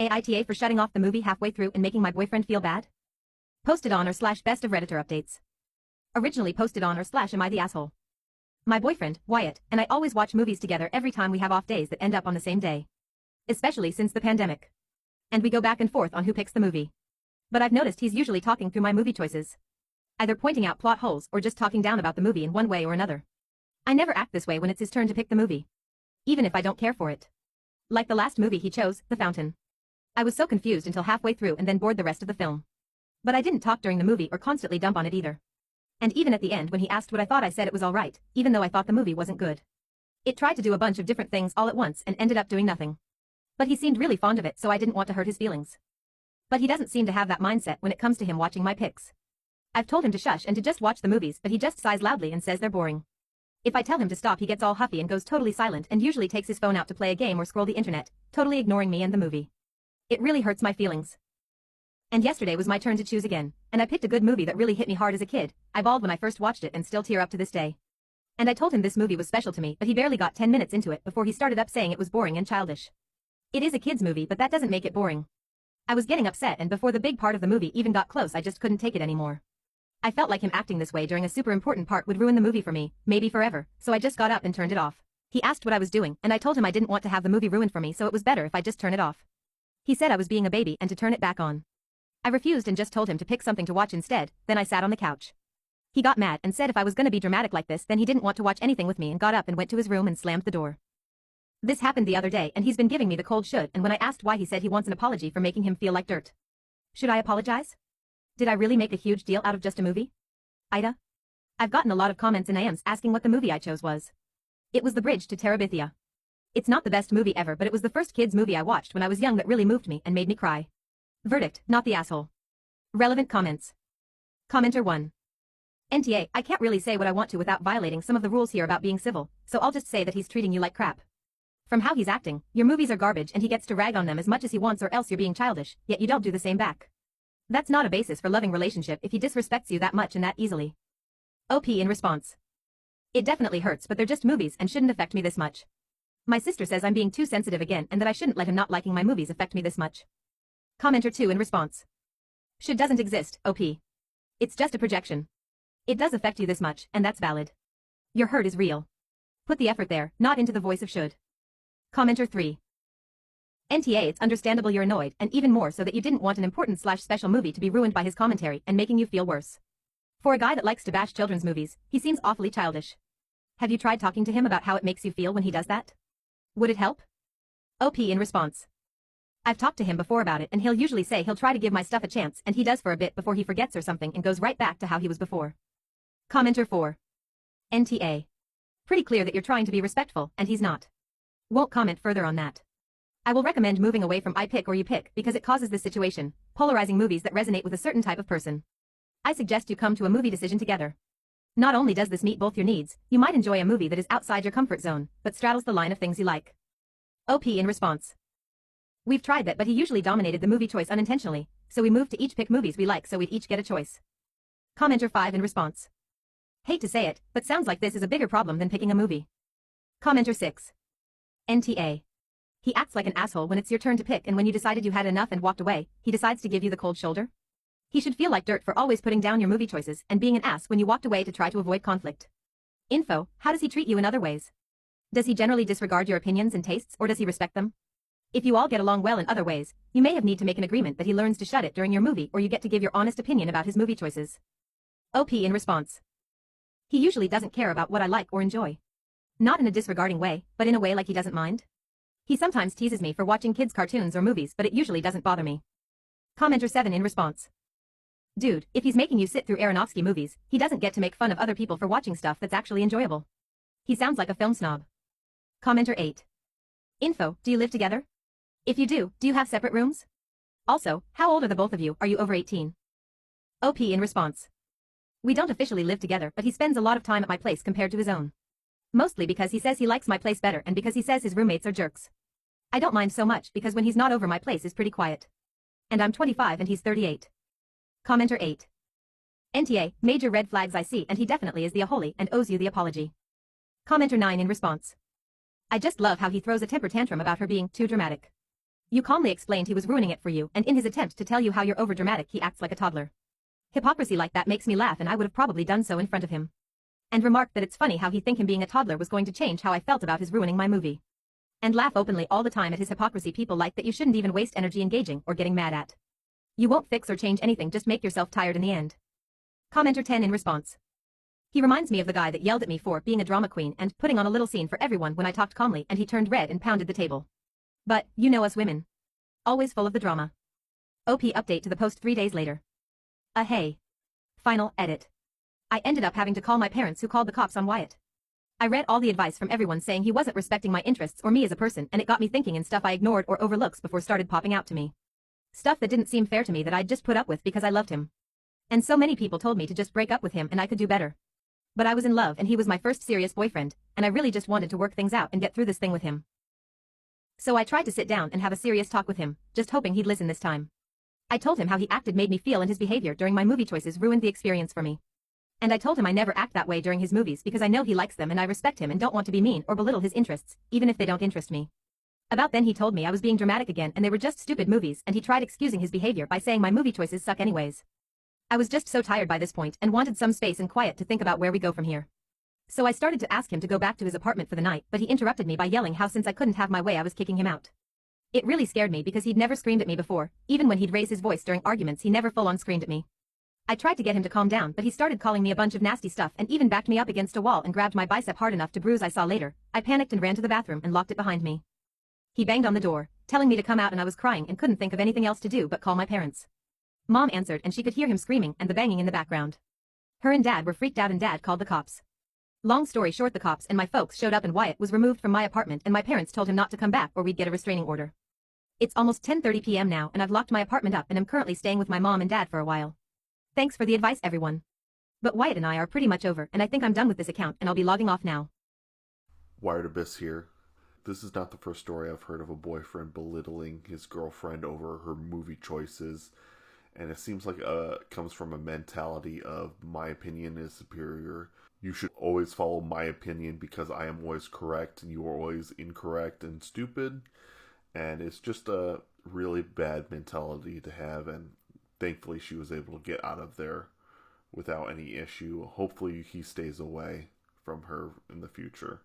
AITA for shutting off the movie halfway through and making my boyfriend feel bad? Posted on /best of Redditor updates. Originally posted on /amItheasshole. My boyfriend, Wyatt, and I always watch movies together every time we have off days that end up on the same day. Especially since the pandemic. And we go back and forth on who picks the movie. But I've noticed he's usually talking through my movie choices. Either pointing out plot holes or just talking down about the movie in one way or another. I never act this way when it's his turn to pick the movie. Even if I don't care for it. Like the last movie he chose, The Fountain. I was so confused until halfway through and then bored the rest of the film. But I didn't talk during the movie or constantly dump on it either. And even at the end when he asked what I thought, I said it was alright, even though I thought the movie wasn't good. It tried to do a bunch of different things all at once and ended up doing nothing. But he seemed really fond of it, so I didn't want to hurt his feelings. But he doesn't seem to have that mindset when it comes to him watching my picks. I've told him to shush and to just watch the movies, but he just sighs loudly and says they're boring. If I tell him to stop, he gets all huffy and goes totally silent and usually takes his phone out to play a game or scroll the internet, totally ignoring me and the movie. It really hurts my feelings. And yesterday was my turn to choose again, and I picked a good movie that really hit me hard as a kid. I bawled when I first watched it and still tear up to this day. And I told him this movie was special to me, but he barely got 10 minutes into it before he started up saying it was boring and childish. It is a kid's movie, but that doesn't make it boring. I was getting upset, and before the big part of the movie even got close, I just couldn't take it anymore. I felt like him acting this way during a super important part would ruin the movie for me, maybe forever, so I just got up and turned it off. He asked what I was doing, and I told him I didn't want to have the movie ruined for me, so it was better if I just turn it off. He said I was being a baby and to turn it back on. I refused and just told him to pick something to watch instead. Then I sat on the couch. He got mad and said if I was gonna be dramatic like this, then he didn't want to watch anything with me, and got up and went to his room and slammed the door. This happened the other day, and he's been giving me the cold should, and when I asked why, he said he wants an apology for making him feel like dirt. Should I apologize? Did I really make a huge deal out of just a movie? AITA? I've gotten a lot of comments and IMs asking what the movie I chose was. It was The Bridge to Terabithia. It's not the best movie ever, but it was the first kids movie I watched when I was young that really moved me and made me cry. Verdict, not the asshole. Relevant comments. Commenter 1. NTA, I can't really say what I want to without violating some of the rules here about being civil, so I'll just say that he's treating you like crap. From how he's acting, your movies are garbage and he gets to rag on them as much as he wants, or else you're being childish, yet you don't do the same back. That's not a basis for loving relationship if he disrespects you that much and that easily. OP in response. It definitely hurts, but they're just movies and shouldn't affect me this much. My sister says I'm being too sensitive again and that I shouldn't let him not liking my movies affect me this much. Commenter 2 in response. Should doesn't exist, OP. It's just a projection. It does affect you this much, and that's valid. Your hurt is real. Put the effort there, not into the voice of should. Commenter 3. NTA, it's understandable you're annoyed, and even more so that you didn't want an important /special movie to be ruined by his commentary and making you feel worse. For a guy that likes to bash children's movies, he seems awfully childish. Have you tried talking to him about how it makes you feel when he does that? Would it help? OP in response. I've talked to him before about it, and he'll usually say he'll try to give my stuff a chance, and he does for a bit before he forgets or something and goes right back to how he was before. Commenter 4. NTA. Pretty clear that you're trying to be respectful, and he's not. Won't comment further on that. I will recommend moving away from I pick or you pick because it causes this situation, polarizing movies that resonate with a certain type of person. I suggest you come to a movie decision together. Not only does this meet both your needs, you might enjoy a movie that is outside your comfort zone, but straddles the line of things you like. OP in response. We've tried that, but he usually dominated the movie choice unintentionally, so we moved to each pick movies we like so we'd each get a choice. Commenter 5 in response. Hate to say it, but sounds like this is a bigger problem than picking a movie. Commenter 6. NTA. He acts like an asshole when it's your turn to pick, and when you decided you had enough and walked away, he decides to give you the cold shoulder? He should feel like dirt for always putting down your movie choices and being an ass when you walked away to try to avoid conflict. Info, how does he treat you in other ways? Does he generally disregard your opinions and tastes, or does he respect them? If you all get along well in other ways, you may have need to make an agreement that he learns to shut it during your movie, or you get to give your honest opinion about his movie choices. OP in response. He usually doesn't care about what I like or enjoy. Not in a disregarding way, but in a way like he doesn't mind. He sometimes teases me for watching kids' cartoons or movies, but it usually doesn't bother me. Commenter 7 in response. Dude, if he's making you sit through Aronofsky movies, he doesn't get to make fun of other people for watching stuff that's actually enjoyable. He sounds like a film snob. Commenter 8. Info, do you live together? If you do you have separate rooms? Also, how old are the both of you? Are you over 18? OP in response. We don't officially live together, but he spends a lot of time at my place compared to his own. Mostly because he says he likes my place better and because he says his roommates are jerks. I don't mind so much because when he's not over, my place is pretty quiet. And I'm 25 and he's 38. Commenter 8. NTA, major red flags I see, and he definitely is the aholy and owes you the apology. Commenter 9 in response. I just love how he throws a temper tantrum about her being too dramatic. You calmly explained he was ruining it for you, and in his attempt to tell you how you're overdramatic he acts like a toddler. Hypocrisy like that makes me laugh, and I would have probably done so in front of him. And remarked that it's funny how he think him being a toddler was going to change how I felt about his ruining my movie. And laugh openly all the time at his hypocrisy people like that you shouldn't even waste energy engaging or getting mad at. You won't fix or change anything, just make yourself tired in the end. Commenter 10 in response. He reminds me of the guy that yelled at me for being a drama queen and putting on a little scene for everyone when I talked calmly and he turned red and pounded the table. But, you know us women. Always full of the drama. OP update to the post 3 days later. Hey. Final edit. I ended up having to call my parents, who called the cops on Wyatt. I read all the advice from everyone saying he wasn't respecting my interests or me as a person, and it got me thinking, and stuff I ignored or overlooked before started popping out to me. Stuff that didn't seem fair to me that I'd just put up with because I loved him. And so many people told me to just break up with him and I could do better. But I was in love and he was my first serious boyfriend, and I really just wanted to work things out and get through this thing with him. So I tried to sit down and have a serious talk with him, just hoping he'd listen this time. I told him how he acted made me feel, and his behavior during my movie choices ruined the experience for me. And I told him I never act that way during his movies because I know he likes them and I respect him and don't want to be mean or belittle his interests, even if they don't interest me. About then he told me I was being dramatic again and they were just stupid movies, and he tried excusing his behavior by saying my movie choices suck anyways. I was just so tired by this point and wanted some space and quiet to think about where we go from here. So I started to ask him to go back to his apartment for the night, but he interrupted me by yelling how since I couldn't have my way I was kicking him out. It really scared me because he'd never screamed at me before. Even when he'd raise his voice during arguments he never full-on screamed at me. I tried to get him to calm down, but he started calling me a bunch of nasty stuff and even backed me up against a wall and grabbed my bicep hard enough to bruise I saw later. I panicked and ran to the bathroom and locked it behind me. He banged on the door, telling me to come out, and I was crying and couldn't think of anything else to do but call my parents. Mom answered and she could hear him screaming and the banging in the background. Her and Dad were freaked out and Dad called the cops. Long story short, the cops and my folks showed up and Wyatt was removed from my apartment and my parents told him not to come back or we'd get a restraining order. It's almost 10:30 p.m. now and I've locked my apartment up and am currently staying with my mom and dad for a while. Thanks for the advice, everyone. But Wyatt and I are pretty much over and I think I'm done with this account and I'll be logging off now. Wired Abyss here. This is not the first story I've heard of a boyfriend belittling his girlfriend over her movie choices, and it seems like it comes from a mentality of my opinion is superior. You should always follow my opinion because I am always correct and you are always incorrect and stupid. And it's just a really bad mentality to have, and thankfully she was able to get out of there without any issue. Hopefully he stays away from her in the future.